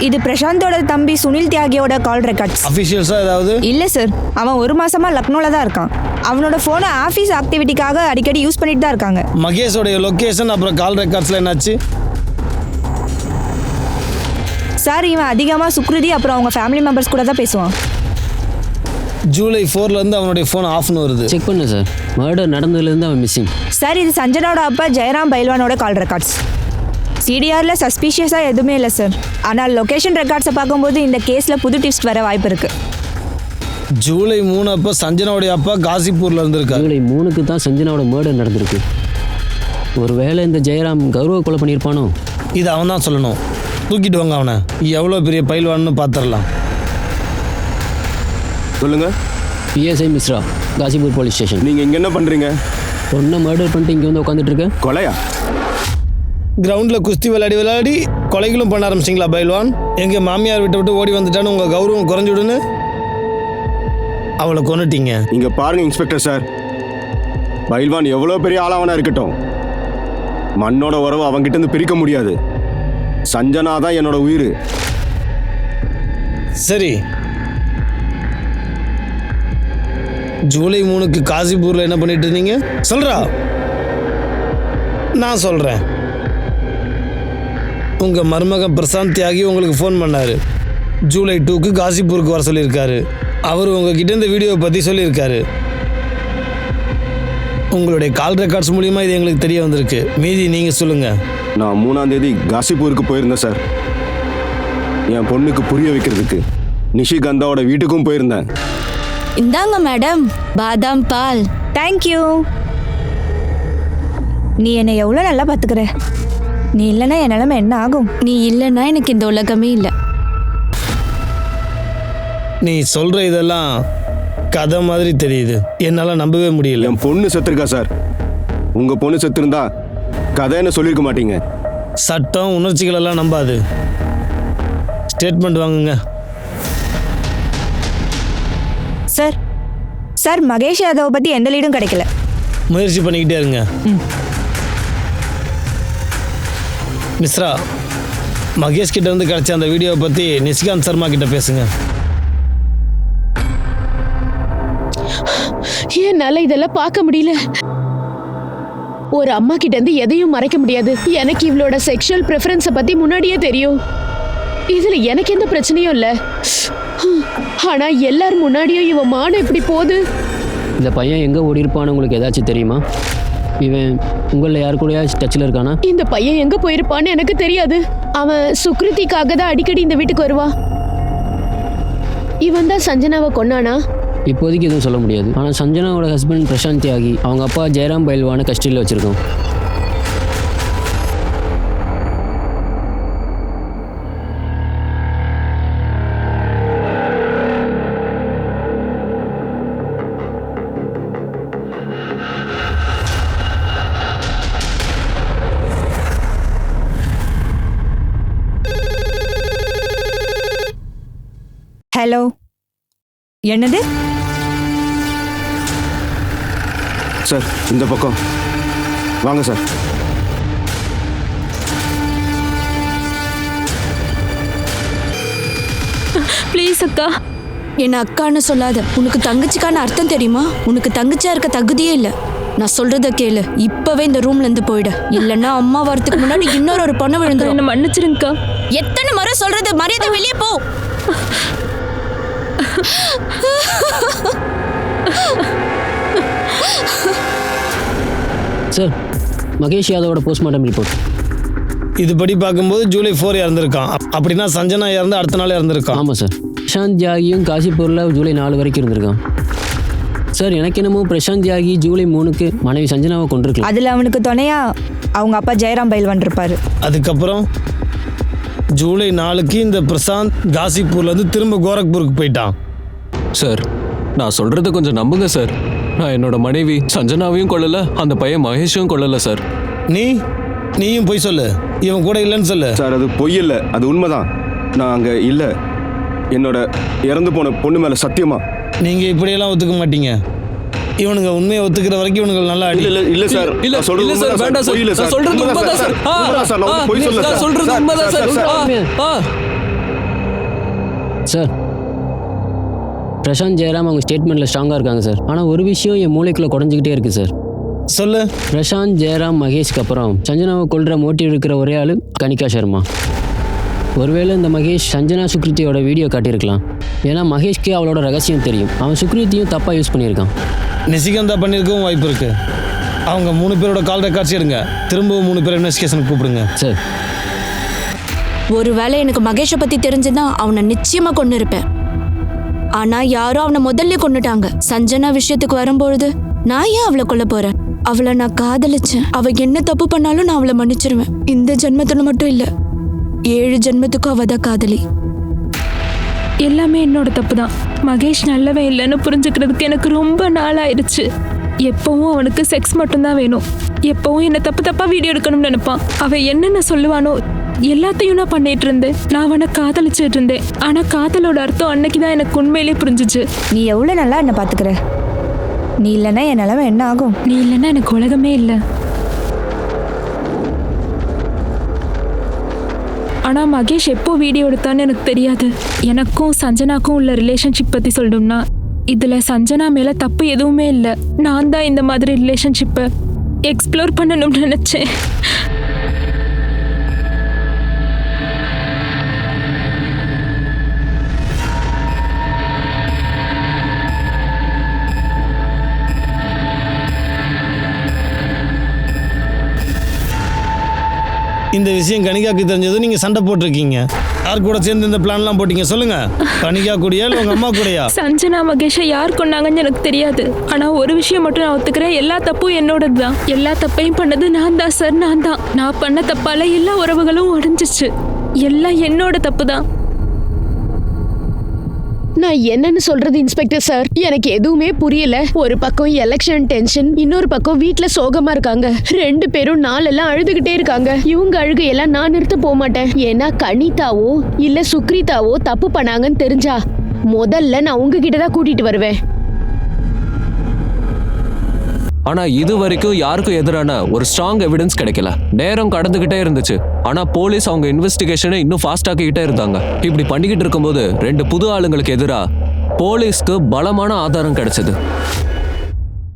இது பிரசாந்தோட தம்பி சுனில் தியாகியோட கால் ரெக்கார்ட்ஸ். அஃபிஷியல்ஸாக ஏதாவது? இல்லை சார், அவன் 1 மாசமா லக்னோவில் தான் இருக்கான். அவனோட ஃபோனை ஆஃபீஸ் ஆக்டிவிட்டிக்காக அடிக்கடி யூஸ் பண்ணிட்டு தான் இருக்காங்க. மகேஷோடைய லொக்கேஷன் அப்புறம் கால் ரெக்கார்ட்ஸில் என்னாச்சு? சார், இவன் அதிகமாக சுக்ருதி அப்புறம் அவங்க ஃபேமிலி மெம்பர்ஸ் கூட தான் பேசுவான். ஜூலை 4லேருந்து அவனுடைய ஃபோன் ஆஃப்னு வருது. செக் பண்ணு சார். மர்டர் நடந்ததுலேருந்து அவன் மிஸ்ஸிங். சார், இது சஞ்சனாவோட அப்பா ஜெயராம் பைல்வானோட கால் ரெக்கார்ட்ஸ். சிடிஆரில் சஸ்பீஷியஸாக எதுவுமே இல்லை சார். ஆனால் லொக்கேஷன் ரெக்கார்ட்ஸை பார்க்கும்போது இந்த கேஸில் புது டிப்ஸ் வர வாய்ப்பு இருக்குது. ஜூலை 3 அப்போ சஞ்சனாவுடைய அப்பா காசிப்பூரில் இருந்திருக்காரு. ஜூலை 3க்கு தான் சஞ்சனாவோட மர்டர் நடந்திருக்கு. ஒருவேளை இந்த ஜெயராம் கௌரவ கொலை பண்ணியிருப்பானோ? இது அவன் தான் சொல்லணும். தூக்கிட்டு வாங்க அவனை. எவ்வளோ பெரிய பயில்வான்னு பார்த்துடலாம். சொல்லுங்க. PSI Mishra, Ghazipur police station. நீங்க இங்க என்ன பண்றீங்க? பொண்ணை மர்டர் பண்ணிட்டு இங்கே வந்து உட்காந்துட்டு இருக்க. கொலையா? கிரவுண்டில் குஸ்தி விளையாடி கொலைகளும் பண்ண ஆரம்பிச்சிங்களா பயில்வான்? எங்கள் மாமியார் விட்டு ஓடி வந்துட்டான்னு உங்கள் கௌரவம் குறைஞ்சுடுன்னு அவளை கொன்னுட்டீங்க. இங்க பாருங்க இன்ஸ்பெக்டர் சார், பயில்வான் எவ்வளோ பெரிய ஆளாவனா இருக்கட்டும், மண்ணோட உறவு அவங்கிட்ட இருந்து பிரிக்க முடியாது. சஞ்சனா தான் என்னோட உயிர். சரி, ஜூலை 3க்கு காசிப்பூரில் என்ன பண்ணிட்டு இருந்தீங்க? சொல்றா. நான் சொல்கிறேன். உங்கள் மருமகன் பிரசாந்த் தியாகி உங்களுக்கு ஃபோன் பண்ணார். ஜூலை 2க்கு காசிப்பூருக்கு வர சொல்லியிருக்காரு. அவர் உங்ககிட்ட இந்த வீடியோவை பற்றி சொல்லியிருக்காரு. உங்களுடைய கால் ரெக்கார்ட்ஸ் மூலியமாக இது எங்களுக்கு தெரிய வந்திருக்கு. மீதி நீங்கள் சொல்லுங்கள். நான் 3ஆம் தேதி காசிப்பூருக்கு போயிருந்தேன் சார். என் பொண்ணுக்கு புரிய வைக்கிறதுக்கு நிஷிகந்தாவோட வீட்டுக்கும் போயிருந்தேன். இந்தாங்க மேடம், பாதாம் பால். தேங்க்யூ. நீ என்னை எவ்வளோ நல்லா பார்த்துக்கிற. நீ இல்லைன்னா என் நிலைமை என்ன ஆகும்? நீ இல்லைன்னா எனக்கு இந்த உலகமே இல்லை. நீ சொல்கிற இதெல்லாம் கதை மாதிரி தெரியுது. என்னால் நம்பவே முடியல. என் பொண்ணு செத்துருக்கா சார். உங்கள் பொண்ணு செத்துருந்தா கதைன்னு சொல்லியிருக்க மாட்டீங்க. சட்டம் உணர்ச்சிகளெல்லாம் நம்பாது. ஸ்டேட்மெண்ட் வாங்குங்க. சார், சார், மகேஷ் யாதவை பற்றி எந்த லீடும் கிடைக்கல. முயற்சி பண்ணிக்கிட்டே இருங்க. மிஸ்ரா, மகேஷ் கிட்ட இருந்து கிடைச்ச அந்த வீடியோவை பற்றி நிஷிகாந்த் சர்மா கிட்ட பேசுங்க. என்னால இதெல்லாம் பார்க்க முடியல. ஒரு அம்மா கிட்ட இருந்து எதையும் மறைக்க முடியாது. எனக்கு இவளோட செக்ஷுவல் ப்ரிஃபரன்ஸை பத்தி முன்னாடியே தெரியும். இதுல எனக்கு எந்த பிரச்சனையும் இல்ல. ஆனா எல்லார் முன்னாடியும் இவ மானம் இப்படி போகுது. இந்த பையன் எங்கே ஓடி இருப்பான்னு உங்களுக்கு ஏதாச்சும் தெரியுமா? இவன் உங்களில் யார் கூடயாச்சும் டச்சில் இருக்கானா? இந்த பையன் எங்க போயிருப்பான்னு எனக்கு தெரியாது. அவன் சுக்ருதிக்காக தான் அடிக்கடி இந்த வீட்டுக்கு வருவான். இவன் தான் சஞ்சனாவை கொன்னானா? இப்போதைக்கு எதுவும் சொல்ல முடியாது. ஆனால் சஞ்சனாவோட ஹஸ்பண்ட் பிரசாந்த் தியாகி அவங்க அப்பா ஜெயராம் பயில்வான கஸ்டடியில் வச்சுருக்கோம். ஹலோ, என்னது? சார் இந்த பக்கம் வாங்க சார். ப்ளீஸ் அக்கா. என்ன அக்கான்னு சொல்லாத. உனக்கு தங்கச்சிக்கான அர்த்தம் தெரியுமா? உனக்கு தங்கச்சியா இருக்க தகுதியே இல்லை. நான் சொல்றத கேளு. இப்பவே இந்த ரூம்ல இருந்து போயிடு. இல்லைன்னா அம்மா வரதுக்கு முன்னாடி இன்னொரு பொண்ணை விழுந்துரும். என்ன மன்னிச்சிருங்கக்கா. எத்தனை முறை சொல்றது? மரியாதை வெளியே போ. சார், மகேஷ் யாதவோட போஸ்ட்மார்ட்டம் ரிப்போர்ட். இதுபடி பார்க்கும்போது ஜூலை 4 இறந்துருக்கான். அப்படின்னா சஞ்சனா இறந்து அடுத்த நாள் இறந்துருக்கான். ஆமாம் சார். பிரசாந்த் தியாகியும் காசிப்பூரில் ஜூலை 4 வரைக்கும் இருந்திருக்கான். சார், எனக்கு என்னமோ பிரசாந்த் தியாகி ஜூலை 3க்கு மனைவி சஞ்சனாவை கொண்டிருக்கலாம். அதில் அவனுக்கு துணையா அவங்க அப்பா ஜெயராம் பயில்வான் இருப்பாரு. அதுக்கப்புறம் ஜூலை 4க்கு இந்த பிரசாந்த் காசிப்பூர்லேருந்து திரும்ப கோரக்பூருக்கு போயிட்டான். சார், நான் சொல்றத கொஞ்சம் நம்புங்க சார். நான் என்னோட மனைவி சஞ்சனாவையும் கொல்லல, அந்த பையன் மகேஷும் கொல்லல சார். நீயும் போய் சொல்லு. இவன் கூட இல்லைன்னு சொல்லு. சார் அது பொய் இல்லை, அது உண்மைதான். நான் அங்கே இல்லை. என்னோட இறந்து போன பொண்ணு மேலே சத்தியமா. நீங்கள் இப்படியெல்லாம் ஒத்துக்க மாட்டீங்க. இவனுங்க உண்மையை ஒத்துக்கிற வரைக்கும் இவனுங்க நல்லா அடி. இல்ல சார், இல்ல இல்ல சார், வேண்டாம் சார். நான் சொல்றது உண்மைதான் சார். நான் சொல்றது உண்மைதான் சார். சார், பிரசாந்த் ஜெயராம் அவங்க ஸ்டேட்மெண்ட்டில் ஸ்ட்ராங்காக இருக்காங்க சார். ஆனால் ஒரு விஷயம் என் மூளைக்குள்ளே குறைஞ்சிக்கிட்டே இருக்குது சார். சொல்லு. பிரசாந்த் ஜெயராம் மகேஷ்க்கு அப்புறம் சஞ்சனாவை கொல்ற மோட்டிவ் இருக்கிற ஒரே ஆள் கனிகா சர்மா. ஒருவேளை இந்த மகேஷ் சஞ்சனா சுக்ருதியோட வீடியோ காட்டியிருக்கலாம். ஏன்னா மகேஷ்க்கு அவளோட ரகசியம் தெரியும். அவன் சுக்ருதியும் தப்பாக யூஸ் பண்ணியிருக்கான். நிசிகந்தா பண்ணியிருக்கவும் வாய்ப்பு இருக்குது. அவங்க 3 பேரோட கால் ரெக்கார்ட்ஸ் எடுங்க. திரும்பவும் 3 பேர் இன்வெஸ்டிகேஷனுக்கு கூப்பிடுங்க சார். ஒருவேளை எனக்கு மகேஷை பற்றி தெரிஞ்சுன்னா அவனை நிச்சயமாக கொண்டு இருப்பேன். ஆனால் யாரோ அவனை முதல்ல கொண்டுட்டாங்க. சஞ்சனா விஷயத்துக்கு வரும்பொழுது நான் ஏன் அவளை கொல்ல போறேன்? அவளை நான் காதலிச்சேன். அவ என்ன தப்பு பண்ணாலும் நான் அவளை மன்னிச்சிருவேன். இந்த ஜென்மத்துல மட்டும் இல்ல, 7 ஜென்மத்துக்கும் அவ தான் காதலி. எல்லாமே என்னோட தப்பு தான். மகேஷ் நல்லவன் இல்லைன்னு புரிஞ்சுக்கிறதுக்கு எனக்கு ரொம்ப நாள் ஆயிடுச்சு. எப்பவும் அவனுக்கு செக்ஸ் மட்டும்தான் வேணும். எப்பவும் என்ன தப்பு தப்பா வீடியோ எடுக்கணும்னு நினைப்பான். அவன் என்னென்ன சொல்லுவானோ எல்லாத்தையும் நான் பண்ணிட்டு இருந்தேன். நான் அவனை காதலிச்சுட்டு இருந்தேன். ஆனா காதலோட அர்த்தம் அன்னைக்குதான் எனக்கு உண்மையிலே புரிஞ்சிச்சு. நீ எவ்வளோ நல்லா என்ன பார்த்துக்கிற. நீ இல்லைன்னா என் நிலமை என்ன ஆகும்? நீ இல்லைன்னா எனக்கு உலகமே இல்லை. ஆனா மகேஷ் எப்போ வீடியோ எடுத்தான்னு எனக்கு தெரியாது. எனக்கும் சஞ்சனாக்கும் உள்ள ரிலேஷன்ஷிப் பத்தி சொல்லணும்னா இதுல சஞ்சனா மேல தப்பு எதுவுமே இல்லை. நான் தான் இந்த மாதிரி ரிலேஷன்ஷிப்பை எக்ஸ்ப்ளோர் பண்ணணும்னு நினைச்சேன். இந்த விஷயம் கனிகாக்கு தெரிஞ்சதும் நீங்கள் சண்டை போட்டிருக்கீங்க. யார் கூட சேர்ந்து இந்த பிளான்லாம் போட்டீங்க சொல்லுங்க. கனிகா கூடயா இல்லை உங்கள் அம்மா கூடயா? சஞ்சனா மகேஷை யார் கொண்டாங்கன்னு எனக்கு தெரியாது. ஆனா ஒரு விஷயம் மட்டும் நான் ஒத்துக்கிறேன். எல்லா தப்பும் என்னோடது தான். எல்லா தப்பையும் பண்ணது நான் தான் சார். நான் பண்ண தப்பால எல்லா உறவுகளும் உடைஞ்சிச்சு. எல்லாம் என்னோட தப்பு தான். நான் என்னன்னு சொல்றது இன்ஸ்பெக்டர் சார்? எனக்கு எதுவுமே புரியல. ஒரு பக்கம் எலெக்ஷன் டென்ஷன், இன்னொரு பக்கம் வீட்ல சோகமா இருக்காங்க. 2 பேரும் நாளெல்லாம் அழுதுகிட்டே இருக்காங்க. இவங்க அழுகையெல்லாம் நான் நிறுத்த போக மாட்டேன். ஏன்னா கனிதாவோ இல்ல சுக்ரிதாவோ தப்பு பண்ணாங்கன்னு தெரிஞ்சா முதல்ல நான் உங்ககிட்ட தான் கூட்டிட்டு வருவேன். ஆனா இது வரைக்கும் யாருக்கும் எதிரான ஒரு ஸ்ட்ராங் எவிடன்ஸ் கிடைக்கல. நேரம் கடந்துகிட்டே இருந்துச்சு. ஆனா போலீஸ் அவங்க இன்வெஸ்டிகேஷனை இன்னும் ஃபாஸ்ட் ஆக்கிக்கிட்டே இருந்தாங்க. இப்படி பண்ணிக்கிட்டு இருக்கும்போது 2 புது ஆளுங்களுக்கு எதிராக போலீஸ்க்கு பலமான ஆதாரம் கிடைச்சது.